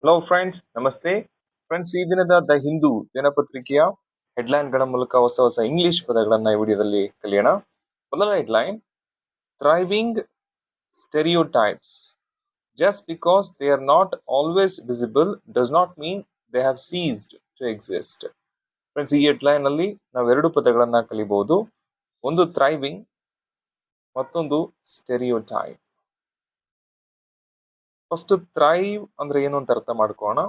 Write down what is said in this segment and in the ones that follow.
Hello friends, ನಮಸ್ತೆ friends. ಈ ದಿನದ ದ ಹಿಂದೂ ದಿನಪತ್ರಿಕೆಯ ಹೆಡ್ಲೈನ್ಗಳ ಮೂಲಕ ಹೊಸ ಹೊಸ ಇಂಗ್ಲಿಷ್ ಪದಗಳನ್ನ ಈ ವಿಡಿಯೋದಲ್ಲಿ ಕಲಿಯೋಣ. ಮೊದಲ headline: thriving stereotypes. Just because they are not always visible does not mean they have ceased to exist. Friends, ಈ ಹೆಡ್ಲೈನ್ ಅಲ್ಲಿ ನಾವು ಎರಡು ಪದಗಳನ್ನ ಕಲಿಬಹುದು. ಒಂದು ಥ್ರೈವಿಂಗ್, ಮತ್ತೊಂದು ಸ್ಟೆರಿಯೋಟೈಪ್. ಫಸ್ಟ್ ಥ್ರೈವ್ ಅಂದ್ರೆ ಏನು ಅಂತ ಅರ್ಥ ಮಾಡ್ಕೋಣ.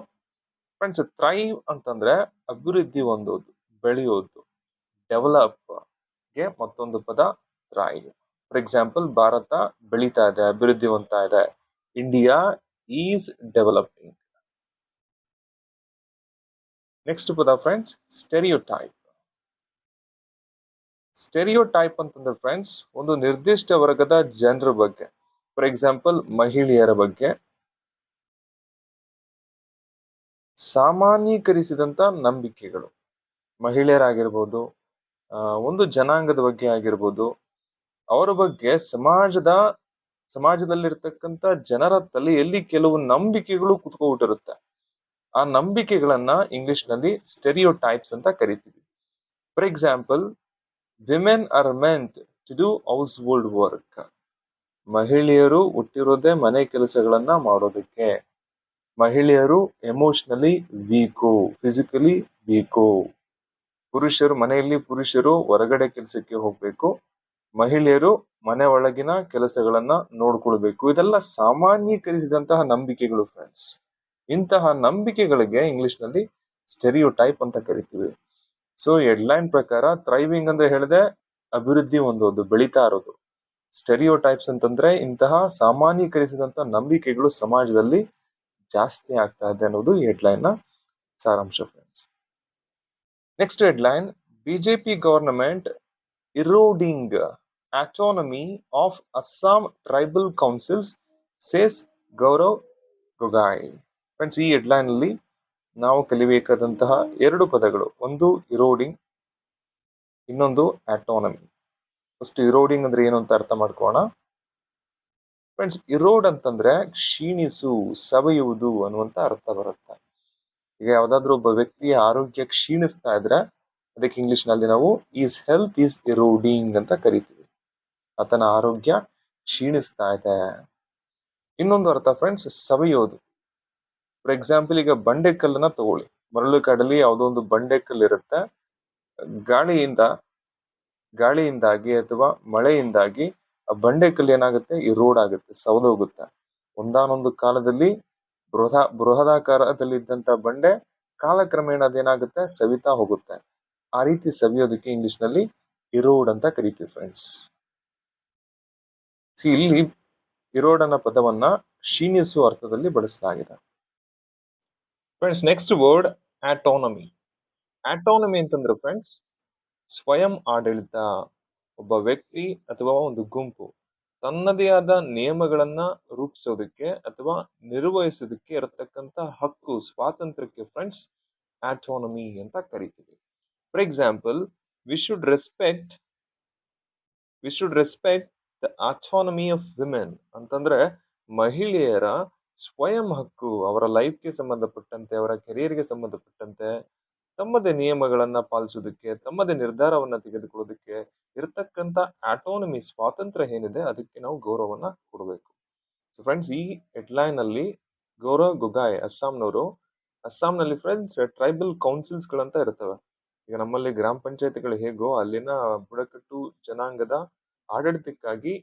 ಫ್ರೆಂಡ್ಸ್, ಥ್ರೈವ್ ಅಂತಂದ್ರೆ ಅಭಿವೃದ್ಧಿ ಹೊಂದೋದು, ಬೆಳೆಯೋದು, ಡೆವಲಪ್ ಗೆ ಮತ್ತೊಂದು ಪದ ಥ್ರೈವ್. ಫಾರ್ ಎಕ್ಸಾಂಪಲ್, ಭಾರತ ಬೆಳೀತಾ ಇದೆ, ಅಭಿವೃದ್ಧಿ ಹೊಂದ್ತಾ ಇದೆ. India is developing. ನೆಕ್ಸ್ಟ್ ಪದ ಫ್ರೆಂಡ್ಸ್, ಸ್ಟೆರಿಯೋಟೈಪ್. ಸ್ಟೆರಿಯೋಟೈಪ್ ಅಂತಂದ್ರೆ ಫ್ರೆಂಡ್ಸ್, ಒಂದು ನಿರ್ದಿಷ್ಟ ವರ್ಗದ ಜನರ ಬಗ್ಗೆ, ಫಾರ್ ಎಕ್ಸಾಂಪಲ್ ಮಹಿಳೆಯರ ಬಗ್ಗೆ ಸಾಮಾನ್ಯೀಕರಿಸಿದಂತ ನಂಬಿಕೆಗಳು. ಮಹಿಳೆಯರಾಗಿರ್ಬೋದು, ಒಂದು ಜನಾಂಗದ ಬಗ್ಗೆ ಆಗಿರ್ಬೋದು, ಅವರ ಬಗ್ಗೆ ಸಮಾಜದಲ್ಲಿರ್ತಕ್ಕಂಥ ಜನರ ತಲೆಯಲ್ಲಿ ಕೆಲವು ನಂಬಿಕೆಗಳು ಕುತ್ಕೊಬಿಟ್ಟಿರುತ್ತೆ. ಆ ನಂಬಿಕೆಗಳನ್ನ ಇಂಗ್ಲಿಷ್ ನಲ್ಲಿ ಸ್ಟೆರಿಯೋಟೈಪ್ಸ್ ಅಂತ ಕರಿತೀವಿ. For example, women are meant to do household work. ಮಹಿಳೆಯರು ಹುಟ್ಟಿರೋದೇ ಮನೆ ಕೆಲಸಗಳನ್ನ ಮಾಡೋದಕ್ಕೆ. ಮಹಿಳೆಯರು ಎಮೋಷನಲಿ ವೀಕು, ಫಿಸಿಕಲಿ ವೀಕು. ಮನೆಯಲ್ಲಿ ಪುರುಷರು ಹೊರಗಡೆ ಕೆಲಸಕ್ಕೆ ಹೋಗ್ಬೇಕು, ಮಹಿಳೆಯರು ಮನೆ ಒಳಗಿನ ಕೆಲಸಗಳನ್ನ ನೋಡ್ಕೊಳ್ಬೇಕು. ಇದೆಲ್ಲ ಸಾಮಾನ್ಯೀಕರಿಸಿದಂತಹ ನಂಬಿಕೆಗಳು ಫ್ರೆಂಡ್ಸ್. ಇಂತಹ ನಂಬಿಕೆಗಳಿಗೆ ಇಂಗ್ಲಿಷ್ ನಲ್ಲಿ ಸ್ಟೆರಿಯೋಟೈಪ್ ಅಂತ ಕರಿತೀವಿ. ಸೊ ಹೆಡ್ಲೈನ್ ಪ್ರಕಾರ ಥ್ರೈವಿಂಗ್ ಅಂದ್ರೆ ಹೇಳಿದೆ ಅಭಿವೃದ್ಧಿ ಹೊಂದೋದು, ಬೆಳೀತಾ ಇರೋದು. ಸ್ಟೆರಿಯೋಟೈಪ್ಸ್ ಅಂತಂದ್ರೆ ಇಂತಹ ಸಾಮಾನ್ಯೀಕರಿಸಿದಂತ ನಂಬಿಕೆಗಳು ಸಮಾಜದಲ್ಲಿ ಜಾಸ್ತಿ ಆಗ್ತಾ ಇದೆ ಅನ್ನೋದು ಈ ಹೆಡ್ಲೈನ್ ನ ಸಾರಾಂಶ friends. Next headline: BJP government eroding autonomy of Assam tribal councils says Gaurav Gogoi. Friends, ಈ ಹೆಡ್ಲೈನ್ ಅಲ್ಲಿ ನಾವು ಕಲಿಬೇಕಾದಂತಹ ಎರಡು ಪದಗಳು, ಒಂದು ಇರೋಡಿಂಗ್, ಇನ್ನೊಂದು ಆಟೋನಮಿ. ಫಸ್ಟ್ ಇರೋಡಿಂಗ್ ಅಂದ್ರೆ ಏನು ಅಂತ ಅರ್ಥ ಮಾಡ್ಕೋಣ. ಫ್ರೆಂಡ್ಸ್, ಇರೋಡ್ ಅಂತಂದ್ರೆ ಕ್ಷೀಣಿಸು, ಸವೆಯುವುದು ಅನ್ನುವಂತ ಅರ್ಥ ಬರುತ್ತೆ. ಈಗ ಯಾವ್ದಾದ್ರು ಒಬ್ಬ ವ್ಯಕ್ತಿಯ ಆರೋಗ್ಯ ಕ್ಷೀಣಿಸ್ತಾ ಇದ್ರೆ ಅದಕ್ಕೆ ಇಂಗ್ಲಿಷ್ ನಲ್ಲಿ ನಾವು ಈಸ್ ಹೆಲ್ತ್ ಈಸ್ ಇರೋಡಿಂಗ್ ಅಂತ ಕರಿತೀವಿ. ಆತನ ಆರೋಗ್ಯ ಕ್ಷೀಣಿಸ್ತಾ ಇದೆ. ಇನ್ನೊಂದು ಅರ್ಥ ಫ್ರೆಂಡ್ಸ್, ಸವೆಯೋದು. ಫಾರ್ ಎಕ್ಸಾಂಪಲ್, ಈಗ ಬಂಡೆಕಲ್ಲನ್ನ ತಗೊಳ್ಳಿ. ಮರಳು ಕಾಡಲ್ಲಿ ಯಾವುದೋ ಒಂದು ಬಂಡೆಕಲ್ಲು ಇರುತ್ತೆ. ಗಾಳಿಯಿಂದಾಗಿ ಅಥವಾ ಮಳೆಯಿಂದಾಗಿ ಆ ಬಂಡೆಕಲ್ಲು ಏನಾಗುತ್ತೆ, ಇರೋಡ್ ಆಗುತ್ತೆ, ಸವದೋಗುತ್ತೆ. ಒಂದಾನೊಂದು ಕಾಲದಲ್ಲಿ ಬೃಹದಾಕಾರದಲ್ಲಿದ್ದಂತ ಬಂಡೆ ಕಾಲಕ್ರಮೇಣ ಅದೇನಾಗುತ್ತೆ, ಸವಿತಾ ಹೋಗುತ್ತೆ. ಆ ರೀತಿ ಸವಿಯೋದಕ್ಕೆ ಇಂಗ್ಲಿಷ್ ನಲ್ಲಿ ಇರೋಡ್ ಅಂತ ಕರಿತೀವಿ ಫ್ರೆಂಡ್ಸ್. ಇಲ್ಲಿ ಇರೋಡ್ ಅನ್ನೋ ಪದವನ್ನ ಕ್ಷೀಣಿಸುವ ಅರ್ಥದಲ್ಲಿ ಬಳಸಲಾಗಿದೆ. Friends, next word autonomy. Autonomy ಅಂತಂದ್ರೆ ಫ್ರೆಂಡ್ಸ್, ಸ್ವಯಂ ಆಡಳಿತ. ಒಬ್ಬ ವ್ಯಕ್ತಿ ಅಥವಾ ಒಂದು ಗುಂಪು ತನ್ನದೇ ಆದ ನಿಯಮಗಳನ್ನ ರೂಪಿಸೋದಕ್ಕೆ ಅಥವಾ ನಿರ್ವಹಿಸೋದಕ್ಕೆ ಇರತಕ್ಕಂತ ಹಕ್ಕು, ಸ್ವಾತಂತ್ರ್ಯಕ್ಕೆ ಫ್ರೆಂಡ್ಸ್ ಆಟೋನಮಿ ಅಂತ ಕರಿತೀವಿ. For example, we should respect the autonomy of women ಅಂತಂದ್ರೆ ಮಹಿಳೆಯರ ಸ್ವಯಂ ಹಕ್ಕು, ಅವರ ಲೈಫ್ಗೆ ಸಂಬಂಧಪಟ್ಟಂತೆ, ಅವರ ಕೆರಿಯರ್ಗೆ ಸಂಬಂಧಪಟ್ಟಂತೆ ತಮ್ಮದೇ ನಿಯಮಗಳನ್ನ ಪಾಲಿಸೋದಕ್ಕೆ, ತಮ್ಮದೇ ನಿರ್ಧಾರವನ್ನ ತೆಗೆದುಕೊಳ್ಳೋದಕ್ಕೆ ಇರತಕ್ಕಂತ ಆಟೋನಮಿ, ಸ್ವಾತಂತ್ರ್ಯ ಏನಿದೆ ಅದಕ್ಕೆ ನಾವು ಗೌರವವನ್ನ ಕೊಡಬೇಕು. ಫ್ರೆಂಡ್ಸ್, ಈ ಹೆಡ್ಲೈನ್ ಅಲ್ಲಿ ಗೌರವ್ ಗೊಗಾಯ್ ಅಸ್ಸಾಂನಲ್ಲಿ ಫ್ರೆಂಡ್ಸ್ ಟ್ರೈಬಲ್ ಕೌನ್ಸಿಲ್ಸ್ ಗಳಂತ ಇರ್ತವೆ. ಈಗ ನಮ್ಮಲ್ಲಿ ಗ್ರಾಮ ಪಂಚಾಯತಿಗಳು ಹೇಗೋ ಅಲ್ಲಿನ ಬುಡಕಟ್ಟು ಜನಾಂಗದ ಆಡಳಿತಕ್ಕಾಗಿ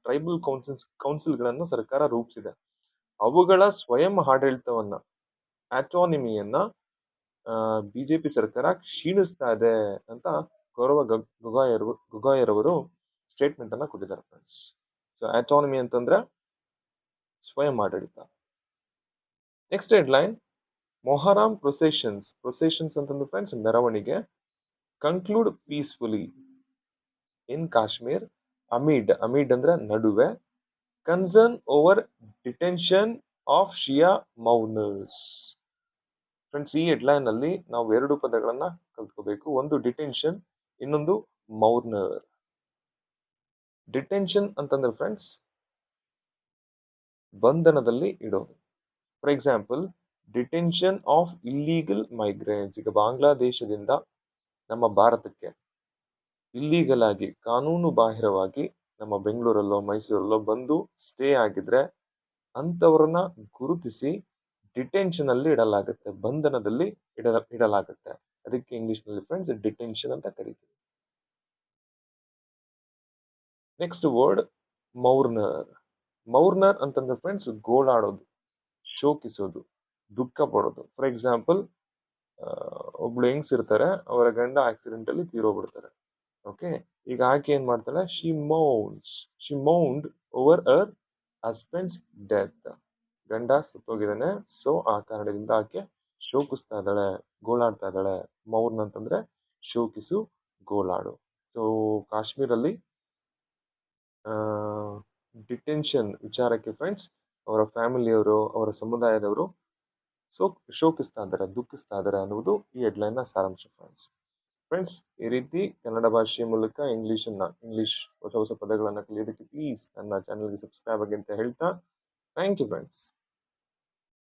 ಟ್ರೈಬಲ್ ಕೌನ್ಸಿಲ್ ಗಳನ್ನು ಸರ್ಕಾರ ರೂಪಿಸಿದೆ. ಅವುಗಳ ಸ್ವಯಂ ಆಡಳಿತವನ್ನ, ಆಟೋನಮಿಯನ್ನ ಬಿಜೆಪಿ ಸರ್ಕಾರ ಕ್ಷೀಣಿಸ್ತಾ ಇದೆ ಅಂತ ಗೌರವ ಗೊಗಾಯರವರು ಸ್ಟೇಟ್ಮೆಂಟ್ ಅನ್ನ ಕೊಟ್ಟಿದ್ದಾರೆ ಫ್ರೆಂಡ್ಸ್. ಸೊ ಆಟೋನಮಿ ಅಂತಂದ್ರೆ ಸ್ವಯಂ ಆಡಳಿತ. ನೆಕ್ಸ್ಟ್ ಹೆಡ್ಲೈನ್: ಮೊಹರಂ ಪ್ರೊಸೆಷನ್ಸ್ ಅಂತಂದ್ರೆ ಫ್ರೆಂಡ್ಸ್ ಮೆರವಣಿಗೆ conclude peacefully in Kashmir amid ಅಂದ್ರೆ ನಡುವೆ concern over detention of Shia mourners. Friends, ಈ ಹೆಡ್ಲೈನ್ ಅಲ್ಲಿ ನಾವು ಎರಡು ಪದಗಳನ್ನ ಕಲ್ತ್ಕೋಬೇಕು. ಒಂದು ಡಿಟೆನ್ಷನ್, ಇನ್ನೊಂದು ಮೌನರ್. ಡಿಟೆನ್ಷನ್ ಅಂತಂದ್ರೆ ಫ್ರೆಂಡ್ಸ್ ಬಂಧನದಲ್ಲಿ ಇಡೋದು. For example, detention of illegal migrants. ಈಗ ಬಾಂಗ್ಲಾದೇಶದಿಂದ ನಮ್ಮ ಭಾರತಕ್ಕೆ ಇಲ್ಲೀಗಲ್ ಆಗಿ ಕಾನೂನು ಬಾಹಿರವಾಗಿ ನಮ್ಮ ಬೆಂಗಳೂರಲ್ಲೋ ಮೈಸೂರಲ್ಲೋ ಬಂದು ಸ್ಟೇ ಆಗಿದ್ರೆ ಅಂಥವ್ರನ್ನ ಗುರುತಿಸಿ ಡಿಟೆನ್ಷನ್ ಅಲ್ಲಿ ಇಡಲಾಗುತ್ತೆ, ಬಂಧನದಲ್ಲಿ ಇಡಲಾಗುತ್ತೆ. ಅದಕ್ಕೆ ಇಂಗ್ಲಿಷ್ ನಲ್ಲಿ ಫ್ರೆಂಡ್ಸ್ ಡಿಟೆನ್ಷನ್ ಅಂತ ಕರೀತೀವಿ. Next word ಮೌರ್ನರ್. ಮೌರ್ನರ್ ಅಂತಂದ್ರೆ ಫ್ರೆಂಡ್ಸ್ ಗೋಳಾಡೋದು, ಶೋಕಿಸೋದು, ದುಃಖ ಪಡೋದು. ಫಾರ್ ಎಕ್ಸಾಂಪಲ್, ಒಬ್ಳು ಹೆಂಗ್ಸಿರ್ತಾರೆ, ಅವರ ಗಂಡ ಆಕ್ಸಿಡೆಂಟ್ ಅಲ್ಲಿ ತೀರೋಗ್ಬಿಡ್ತಾರೆ. ಓಕೆ, ಈಗ ಆಕೆ ಏನ್ ಮಾಡ್ತಾಳೆ? She mourned over her husband's death. ಗಂಡ ಸತ್ತೋಗಿದ್ದಾನೆ, ಸೊ ಆ ಕಾರಣದಿಂದ ಆಕೆ ಶೋಕಿಸ್ತಾ ಇದ್ದಾಳೆ, ಗೋಳಾಡ್ತಾ ಇದ್ದಾಳೆ. ಮೌರ್ನ್ ಅಂತಂದ್ರೆ ಶೋಕಿಸು, ಗೋಳಾಡು. ಸೊ ಕಾಶ್ಮೀರಲ್ಲಿ ಡಿಟೆನ್ಷನ್ ವಿಚಾರಕ್ಕೆ ಫ್ರೆಂಡ್ಸ್ ಅವರ ಫ್ಯಾಮಿಲಿಯವರು, ಅವರ ಸಮುದಾಯದವರು ಶೋಕಿಸ್ತಾ ಇದ್ದಾರೆ, ದುಃಖಿಸ್ತಾ ಇದ್ದಾರೆ ಅನ್ನುವುದು ಈ ಹೆಡ್ಲೈನ್ ನ ಸಾರಾಂಶ ಫ್ರೆಂಡ್ಸ್. ಈ ರೀತಿ ಕನ್ನಡ ಭಾಷೆಯ ಮೂಲಕ ಇಂಗ್ಲಿಷ್ ಹೊಸ ಹೊಸ ಪದಗಳನ್ನ ಕಲಿಯೋದಕ್ಕೆ ಪ್ಲೀಸ್ ನನ್ನ ಚಾನೆಲ್ಗೆ ಸಬ್ಸ್ಕ್ರೈಬ್ ಆಗಿ ಅಂತ ಹೇಳ್ತಾ ಥ್ಯಾಂಕ್ ಯು ಫ್ರೆಂಡ್ಸ್.